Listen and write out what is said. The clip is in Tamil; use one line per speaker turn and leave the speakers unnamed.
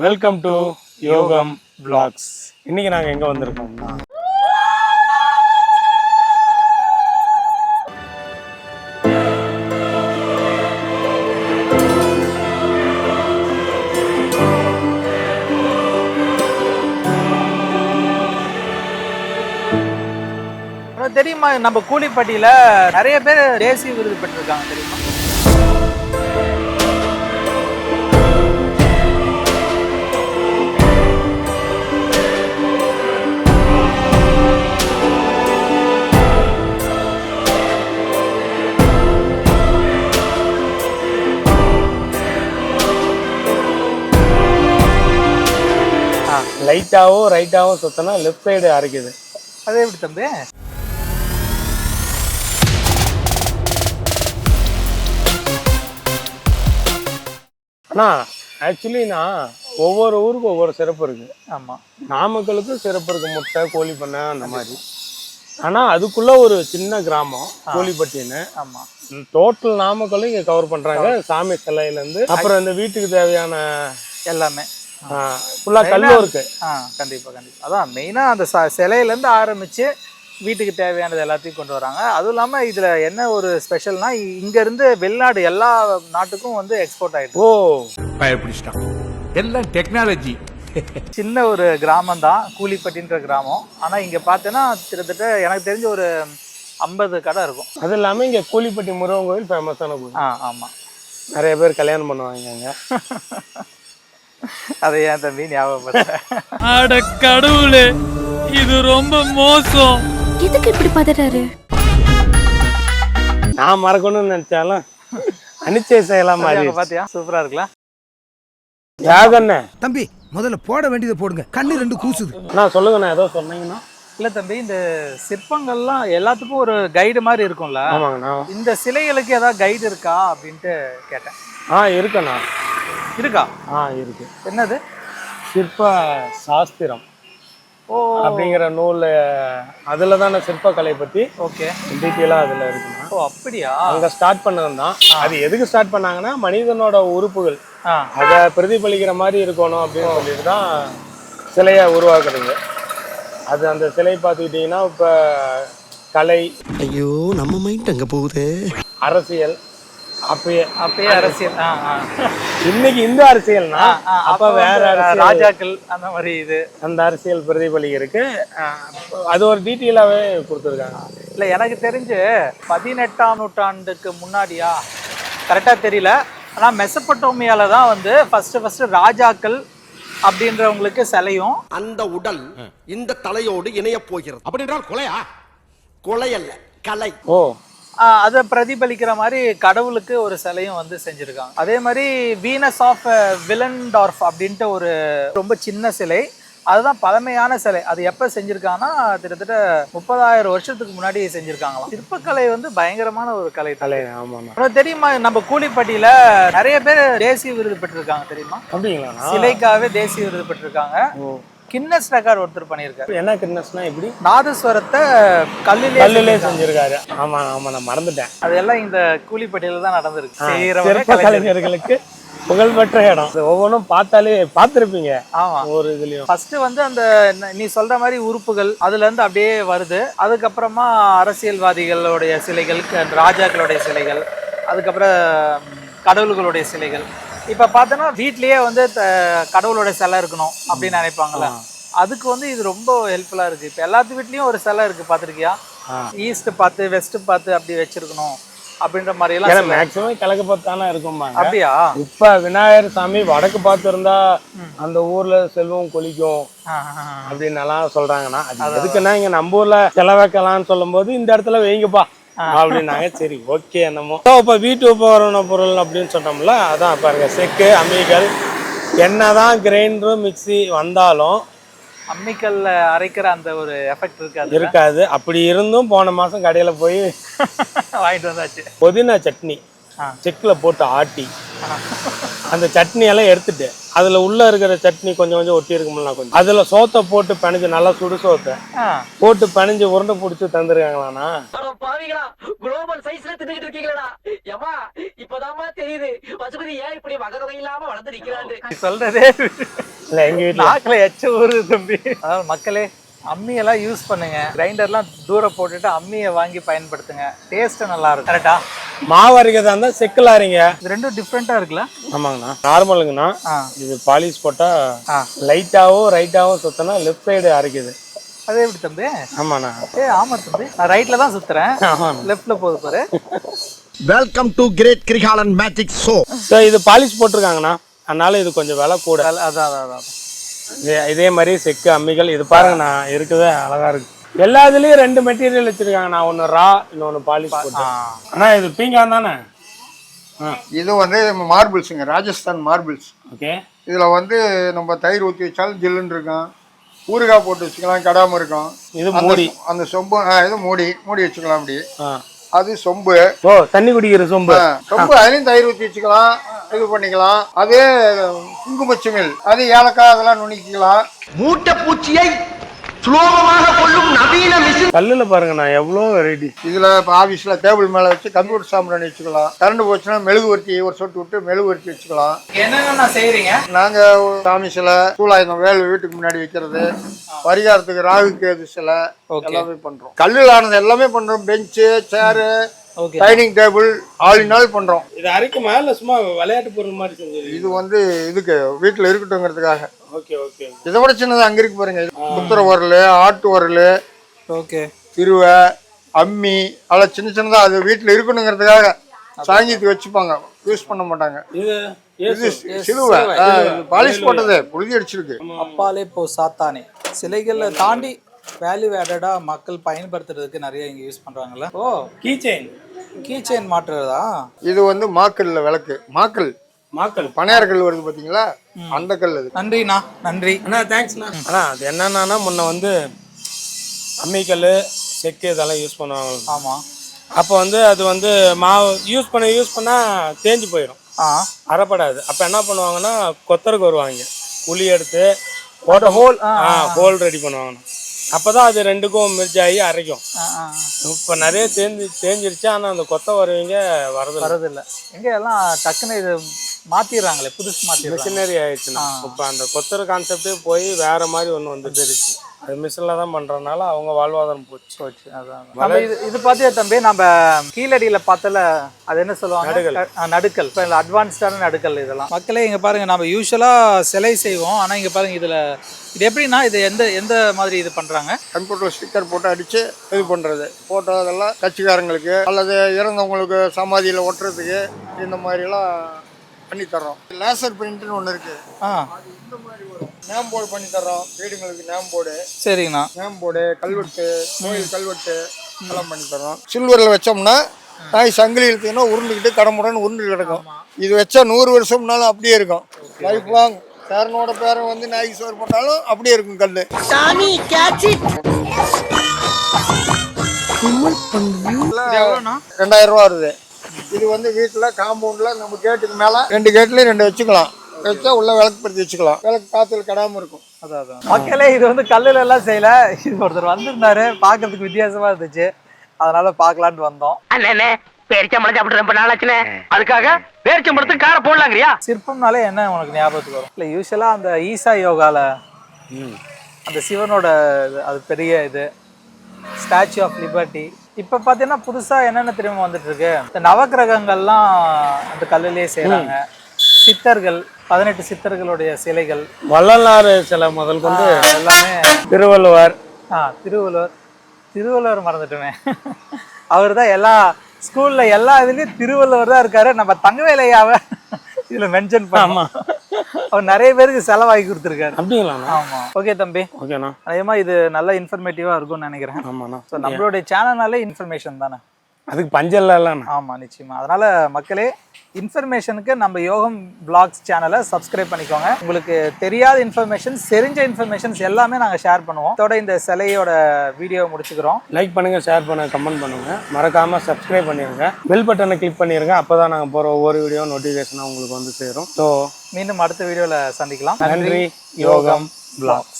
வெல்கம் டு யோகம் vlogs. இன்னைக்கு நாங்கள் எங்கே வந்திருக்கோம்னா
தெரியுமா, நம்ம கூலிப்பட்டியில நிறைய பேர் தேசிய விருது பெற்றிருக்காங்க தெரியுமா?
லைட்டாகவும் ரைட்டாகவும் சுற்றினா லெஃப்ட் சைடு அரைக்குது.
அதே எப்படி தம்பி?
அண்ணா ஆக்சுவலினா ஒவ்வொரு ஊருக்கும் ஒவ்வொரு சிறப்பு இருக்குது.
ஆமாம்,
நாமக்கலுக்கு சிறப்பு இருக்குது, முட்டை கோழி பண்ணை அந்த மாதிரி. ஆனால் அதுக்குள்ளே ஒரு சின்ன கிராமம் கோழிப்பட்டின்னு.
ஆமாம்,
டோட்டல் நாமக்கலும் இங்கே கவர் பண்ணுறாங்க. சாமி சிலையிலேருந்து அப்புறம் இந்த வீட்டுக்கு தேவையான
எல்லாமே
ஃபுல்லாக கல்லும் இருக்குது.
கண்டிப்பாக கண்டிப்பாக. அதான் மெயினாக அந்த சிலையிலேருந்து ஆரம்பித்து வீட்டுக்கு தேவையானது எல்லாத்தையும் கொண்டு வராங்க. அதுவும் இல்லாமல் இதில் என்ன ஒரு ஸ்பெஷல்னா, இங்கேருந்து வெளிநாடு எல்லா நாட்டுக்கும் வந்து எக்ஸ்போர்ட் ஆகிட்டு.
ஓ,
பயப்பிடிச்சிட்டான், எல்லாம் டெக்னாலஜி.
சின்ன ஒரு கிராமம் தான் கூலிப்பட்டின்ற கிராமம். ஆனால் இங்கே பார்த்தோன்னா கிட்டத்தட்ட எனக்கு தெரிஞ்ச ஒரு 50 கடை இருக்கும்.
அது இல்லாமல் இங்கே கூலிப்பட்டி முருகன் கோயில் ஃபேமஸான கோயில்.
ஆமாம்,
நிறைய பேர் கல்யாணம் பண்ணுவாங்க அங்கே.
அதை ஏன் தம்பி ஞாபகப்படுத்த?
அட கடவுளே, இது ரொம்ப மோசம்.
எதுக்கு இப்படி பதறாரு?
நான் மறக்கணும்னு நினைச்சாலும் அனிச்சை செய்யலாம் மாதிரி.
பாத்தியா, சூப்பரா இருக்கலாம்.
யாகண்ணே
தம்பி, முதல்ல போட வேண்டியதை போடுங்க, கண்ணு ரெண்டு கூசுது.
நான் சொல்லுங்கண்ணா, ஏதோ சொன்னீங்கன்னா.
இல்ல தம்பி, இந்த சிற்பங்கள்லாம் எல்லாத்துக்கும் ஒரு கைடு மாதிரி இருக்கும்ல.
ஆமாங்கண்ணா.
இந்த சிலைகளுக்கு ஏதாவது கைடு இருக்கா அப்படின்ட்டு கேட்டேன்.
இருக்குண்ணா.
இருக்கா?
இருக்கு.
என்னது?
சிற்ப சாஸ்திரம்
ஓ
அப்படிங்கிற நூல். அதுல தானே சிற்பக்கலை பத்தி
ஓகே
டீட்டெயிலா அதுல இருக்குண்ணா.
ஓ அப்படியா?
அங்க ஸ்டார்ட் பண்ணது தான். அது எதுக்கு ஸ்டார்ட் பண்ணாங்கன்னா, மனிதனோட உறுப்புகள் அதை பிரதிபலிக்கிற மாதிரி இருக்கணும் அப்படின்னு சொல்லிட்டு தான் சிலையை உருவாக்குறீங்க. அது அந்த சிலை பார்த்துக்கிட்டிங்கன்னா, இப்போ கலை,
ஐயோ நம்ம மைண்ட் அங்க போகுது,
அரசியல், அப்பயே
அரசியல்.
இன்னைக்கு இந்த அரசியல்னா அப்ப வேற அரசியல்,
ராஜாக்கள் அந்த மாதிரி. இது
அந்த அரசியல் பிரதிபலிக்கிறதுக்கு அது ஒரு டீட்டெயிலாவே கொடுத்துருக்காங்க.
இல்ல, எனக்கு தெரிஞ்சு 18ஆம் நூற்றாண்டுக்கு முன்னாடியா கரெக்டா தெரியல. ஆனா மெசபடோமியால தான் வந்து ஃபர்ஸ்ட் ராஜாக்கள் அப்படின்றவங்களுக்கு சிலையும்,
அந்த உடல் இந்த தலையோடு இணைய போகிறது. அப்படி என்றால் கொலையா? கொலை அல்ல, கலை.
ஓ,
அதை பிரதிபலிக்கிற மாதிரி கடவுளுக்கு ஒரு சிலையும் வந்து செஞ்சுருக்காங்க. அதே மாதிரி வீனஸ் ஆஃப் வில்லன்டார்ஃப் அப்படின்ட்டு ஒரு ரொம்ப சின்ன சிலை, அதுதான் பழமையான சிலை. அது எப்போ செஞ்சுருக்காங்கன்னா கிட்டத்தட்ட 30,000 வருஷத்துக்கு முன்னாடி செஞ்சுருக்காங்களாம். சிற்பக்கலை வந்து பயங்கரமான ஒரு கலை.
ஆமாண்ணா.
அப்புறம் தெரியுமா, நம்ம கூலிப்பட்டியில நிறைய பேர் தேசிய விருது பெற்றிருக்காங்க தெரியுமா?
அப்படிங்களா?
சிலைக்காகவே தேசிய விருது பெற்றிருக்காங்க. கின்னஸ் ரெக்கார்ட் ஒருத்தர் பண்ணியிருக்காரு.
என்ன கின்னஸ்னா எப்படி?
நாதஸ்வரத்தை
கல்லிலே செஞ்சிருக்காரு. ஆமா, நான் மறந்துட்டேன்.
அதெல்லாம் இந்த கூலிப்பட்டியில தான் நடந்திருக்கு.
சிற்ப கலைஞர்களுக்கு புகழ்பெற்ற இடம். ஒவ்வொன்றும் பார்த்தாலே பார்த்துருப்பீங்க.
ஆமா,
ஒரு இதுலயும்
ஃபர்ஸ்ட் வந்து அந்த நீ சொல்ற மாதிரி உறுப்புகள் அதுல இருந்து அப்படியே வருது. அதுக்கப்புறமா அரசியல்வாதிகளுடைய சிலைகள், ராஜாக்களுடைய சிலைகள், அதுக்கப்புறம் கடவுள்களுடைய சிலைகள். இப்ப பார்த்தோன்னா வீட்லயே வந்து கடவுளோட சிலை இருக்கணும் அப்படின்னு நினைப்பாங்கல்ல, அதுக்கு வந்து இது ரொம்ப ஹெல்ப்ஃபுல்லா இருக்கு. இப்ப எல்லாத்து வீட்லயும் ஒரு சிலை இருக்கு, பாத்திருக்கியா? ஈஸ்ட் பார்த்து வெஸ்ட் பார்த்து அப்படி வச்சிருக்கணும் அப்படின்ற மாதிரி எல்லாம்.
மேக்சிமம் கிழக்கு பார்த்தானே இருக்கும்.
அப்படியா?
இப்ப விநாயகர் சாமி வடக்கு பார்த்து இருந்தா அந்த ஊர்ல செல்வம் கொளிக்கும் அப்படின்னு எல்லாம் சொல்றாங்கன்னா, அது எதுக்குன்னா இங்க நம்ம ஊர்ல செல வைக்கலாம்னு சொல்லும் போது இந்த இடத்துல வைங்கப்பா அப்படின்னாங்க. சரி, ஓகே. என்னமோ இப்ப வீட்டு உபகரண பொருள் அப்படின்னு சொன்னோம்ல, அதான் பாருங்க, செக்கு, அம்மிகள். என்னதான் கிரைண்டரு மிக்சி வந்தாலும்
அம்மிக்கல்ல அரைக்கிற அந்த ஒரு எஃபெக்ட்
இருக்காது. அப்படி இருந்தும் போன மாசம் கடையில போய்
வாங்கிட்டு வந்தாச்சு.
புதினா சட்னி செக்ல போட்டு ஆட்டி அந்த சட்னி எல்லாம் எடுத்துட்டு அதுல உள்ள இருக்கிற சட்னி கொஞ்சம் கொஞ்சம் ஒட்டி இருக்கும்ல, கொஞ்சம் அதுல சோத்தை போட்டு பிணைஞ்சு, நல்லா சுடு சோத்தை போட்டு பிணைஞ்சு உருண்டை பிடிச்சி தந்துருக்காங்களாண்ணா.
குளோபல் சைஸ்ல தின்னுட்டு இருக்கீங்களா? ஏமா இப்பதாமா தெரியுது பசுபதி ஏன் இப்படி வகை இல்லாம வளர்ந்து நிக்கிறான்னு.
சொல்றதே
இல்ல எங்க வீட்டுல
நாக்கில் எச்ச ஊறுது தம்பி. அதாவது மக்களே, அம்மியெல்லாம் யூஸ் பண்ணுங்க. கிரைண்டர்லாம் தூரம் போட்டுட்டு அம்மியை வாங்கி பயன்படுத்துங்க. டேஸ்ட்டு நல்லா இருக்கும். கரெக்டா?
மாவு அரைக்கிறதா இருந்தா செக்குல அரைங்க.
இது ரெண்டும் டிஃப்ரெண்டா இருக்குல்ல?
ஆமாங்கண்ணா. நார்மலுங்கண்ணா. இது பாலிஷ் போட்டா லைட்டாவும் ரைட்டாவும் சுத்தினா லெஃப்ட் சைடு அரைக்குது.
அதே எப்படி தம்பி?
ஆமாண்ணா.
ஆமா தம்பி, நான் ரைட்ல தான் சுத்துறேன், லெஃப்ட்ல போகுது பாரு.
Welcome to great Kirikalan magic show.
இது பாலிஷ் போட்டிருக்காங்கண்ணா, அதனால இது கொஞ்சம் விலை கூட.
அதான்
இதே மாதிரி செக்கு அம்மிகள் இது பாருங்கண்ணா, இருக்குது அழகா இருக்கு. எல்லா இதுலயும் 2 மெட்டீரியல் வச்சிருக்காங்கண்ணா, ஒன்னு ரா, இன்னொன்னு பாலிஷ் போட்டு. ஆனா இது பீங்கான் தானே?
இது வந்து மார்பிள்ஸுங்க, ராஜஸ்தான் மார்பிள்ஸ்.
ஓகே.
இதுல வந்து நம்ம தயிர் ஊற்றி வச்சாலும் ஜில்லுன்னு இருக்கும், ஊறுகாய் போட்டு வச்சுக்கலாம், கடாம இருக்கும்.
இது மூடி,
அந்த சொம்பு இது மூடி வச்சுக்கலாம். அப்படி அது சொம்பு.
ஓ, தண்ணி குடிக்கிற சொம்பு.
சொம்பு அதுலயும் தயிர் ஊற்றி வச்சுக்கலாம், இது பண்ணிக்கலாம். அதே குங்குமச்சிமில், அது ஏலக்காய் அதெல்லாம் நுணுக்கிக்கலாம்.
மூட்டை பூச்சியை சுலோகமாக கொள்ளும் நவீன மிஷின்.
கல்லுல பாருங்கண்ணா எவ்வளோ வெரைட்டி.
இதுல இப்போ ஆஃபீஸ்ல டேபிள் மேல வச்சு கம்ப்யூட்டர் சாம்பிராணி வச்சுக்கலாம். கரண்ட் போச்சுன்னா மெழுகுவர்த்தி ஒரு சொட்டு விட்டு மெழுகுவர்த்தி வச்சுக்கலாம்.
என்னென்ன செய்யறீங்க?
நாங்க சாமி சிலை, சூலாயுதம் வேல் வீட்டுக்கு முன்னாடி வைக்கிறது, பரிகாரத்துக்கு ராகு கேது சிலை எல்லாமே பண்றோம். கல்லில் ஆனது எல்லாமே பண்றோம். Bench, chair, dining table, all in all பண்றோம்.
இது அரைக்குமா இல்ல சும்மா விளையாட்டு பொருள் மாதிரி செஞ்சது?
இது வந்து இதுக்கு வீட்டுல இருக்கட்டும்ங்கிறதுக்காக.
Okay okay.
இதை விட சின்னது அங்க இருக்கு பாருங்க. புத்திர உரல், ஆட்டு உரல்,
ஓகே,
திருவை, அம்மி, அதெல்லாம் சின்ன சின்னதா அது வீட்டுல இருக்கணுங்கிறதுக்காக சாங்கியத்துக்கு வச்சுப்பாங்க, யூஸ் பண்ண மாட்டாங்க. இது சிலுவை பாலிஷ் போட்டது புழுதி அடிச்சிருக்கு.
அப்பாலே போ சாத்தானே. சிலைகளை தாண்டி வேல்யூ ஆடடா மக்கள் பயன்படுத்துறதுக்கு நிறைய இங்க யூஸ் பண்றாங்கல்ல. ஓ, கீ செயின் மாற்றுறதா?
இது வந்து மாக்கல்ல விளக்கு, மாக்கல் பனையார் கல் வருது பாத்தீங்களா, அந்த கல். அது
நன்றிண்ணா, நன்றி
அண்ணா, தேங்க்ஸ்ண்ணா. அண்ணா அது என்னன்னா முன்ன வந்து அம்மிக்கல், செக்கு இதெல்லாம் யூஸ் பண்ணுவாங்க.
ஆமா.
அப்போ வந்து அது வந்து மாவு யூஸ் பண்ணா தேஞ்சு போயிடும், அரைப்படாது. அப்போ என்ன பண்ணுவாங்கன்னா கொத்தருக்கு வருவாங்க, உளி எடுத்து போட்ட ஹோல் ரெடி பண்ணுவாங்கண்ணா. அப்போதான் அது ரெண்டுக்கும் மிர்ச்சி ஆகி அரைக்கும். இப்போ நிறைய தேஞ்சிருச்சு, ஆனால் அந்த கொத்த வருவீங்க வரதில்லை.
எங்க எல்லாம் டக்குன்னு இது மாத்திடுறாங்களே, புதுசு
மிஷினரி ஆயிடுச்சுன்னா. இப்போ அந்த கொத்தர் கான்செப்டே போய் வேற மாதிரி ஒன்று வந்துருச்சு. அது மிஷினில் தான் பண்றதுனால அவங்க வாழ்வாதாரம் போச்சு.
அதான் இது பார்த்தியா தம்பி, நம்ம கீழடியில பார்த்தல அது என்ன சொல்லுவாங்க, நடுக்கல். இப்போ அட்வான்ஸ்டான நடுக்கல் இதெல்லாம். மக்களே இங்க பாருங்க, நம்ம யூஸ்வலா சிலை செய்வோம், ஆனா இங்க பாருங்க இதுல இது எப்படின்னா, இது எந்த மாதிரி இது பண்றாங்க?
கம்ப்யூட்டர் ஸ்டிக்கர் போட்டு அடிச்சு இது பண்றது, போட்டோ அதெல்லாம் கட்சிக்காரங்களுக்கு அல்லது இறந்தவங்களுக்கு சமாதியில ஒட்டுறதுக்கு இந்த மாதிரி எல்லாம் பண்ணி தர்றோம். லேசர் பிரிண்ட்னு ஒன்று இருக்கு, இந்த மாதிரி ஒரு நேம் போர்டு பண்ணி தர்றோம் வீடுங்களுக்கு. Name board.
சரிங்கண்ணா.
நேம் போர்டு, கல்வெட்டு, கோயில் கல்வெட்டு எல்லாம் பண்ணி தர்றோம். சில்வரில் வச்சோம்னா நாய் சங்கிலி இழுத்தீங்கன்னா உருண்டுக்கிட்டு கடமுடன்னு உருண்டு கிடக்கும். இது வச்சா 100 வருஷம்னாலும் அப்படியே இருக்கும், லைஃப் லாங். பேரனோட பேரன் வந்து நாய்க்கு சோறு போட்டாலும் அப்படியே இருக்கும் கல். 2000 ரூபா வருது. இது வந்து வீட்டுல காம்பவுண்ட்ல நம்ம கேட்டுக்கு மேல 2 கேட்லயும் 2 வச்சுக்கலாம். வச்சா உள்ள விளக்கு படுத்தி வச்சுக்கலாம், விளக்கு காத்துல கடாம இருக்கும்.
அதான் மக்களே, இது வந்து கல்லுல எல்லாம் செய்யல. இது ஒருத்தர் வந்திருந்தாரு, பாக்குறதுக்கு வித்தியாசமா இருந்துச்சு, அதனால பாக்கலான்னு வந்தோம்.
பேரிச்சம்பழம் சாப்பிட்டு ரொம்ப நாளாச்சுனே, அதுக்காக பேரிச்சம்பழத்துக்கு கார போடலாங்கறியா?
சிற்பம்னாலே என்ன உனக்கு ஞாபகத்துக்கு வரும்? இல்ல யூஸ்வலா அந்த ஈசா யோகால அந்த சிவனோட அது பெரிய இது ஸ்டாச்சு ஆஃப் லிபர்ட்டி. இப்போ பார்த்தீங்கன்னா புதுசாக என்னென்ன தெரியுமா வந்துட்டு இருக்கு, இந்த நவக்கிரகங்கள்லாம் அந்த கல்லுலேயே செய்கிறாங்க. சித்தர்கள், 18 சித்தர்களுடைய சிலைகள்,
வள்ளலார் சிலை முதல் கொண்டு
எல்லாமே.
திருவள்ளுவர்
மறந்துட்டுமே. அவர் தான் எல்லா ஸ்கூல்ல எல்லா இதுலயும் திருவள்ளுவர் தான் இருக்காரு. நம்ம தங்கவேலையாவை இதுல மென்ஷன் பண்ணாம அவர் நிறைய பேருக்கு செலவாகி கொடுத்துருக்காரு.
அப்படிங்களா?
ஆமா. ஓகே தம்பி,
ஓகேண்ணா.
அதேமா இது நல்ல இன்ஃபர்மேட்டிவா இருக்கும்னு நினைக்கிறேன்.
ஆமாண்ணா.
ஸோ நம்மளுடைய சேனல்னாலே இன்ஃபர்மேஷன் தானே,
அதுக்கு பஞ்சம் இல்லைண்ணா.
ஆமா நிச்சயமா. அதனால மக்களே, இன்ஃபர்மேஷனுக்கு நம்ம யோகம் பிளாக்ஸ் சேனலை சப்ஸ்கிரைப் பண்ணிக்கோங்க. உங்களுக்கு தெரியாத இன்ஃபர்மேஷன்ஸ், தெரிஞ்ச இன்ஃபர்மேஷன்ஸ் எல்லாமே நாங்கள் ஷேர் பண்ணுவோம். இதோட இந்த சிலையோட வீடியோ முடிச்சுக்கிறோம்.
லைக் பண்ணுங்க, ஷேர் பண்ணுங்க, கமெண்ட் பண்ணுங்க, மறக்காம சப்ஸ்கிரைப் பண்ணிருங்க, பெல் பட்டனை கிளிக் பண்ணிருங்க. அப்பதான் நாங்கள் போற ஒவ்வொரு வீடியோ நோட்டிஃபிகேஷனாக உங்களுக்கு வந்து சேரும். ஸோ
மீண்டும் அடுத்த வீடியோவில் சந்திக்கலாம்.
நன்றி. யோகம் பிளாக்ஸ்.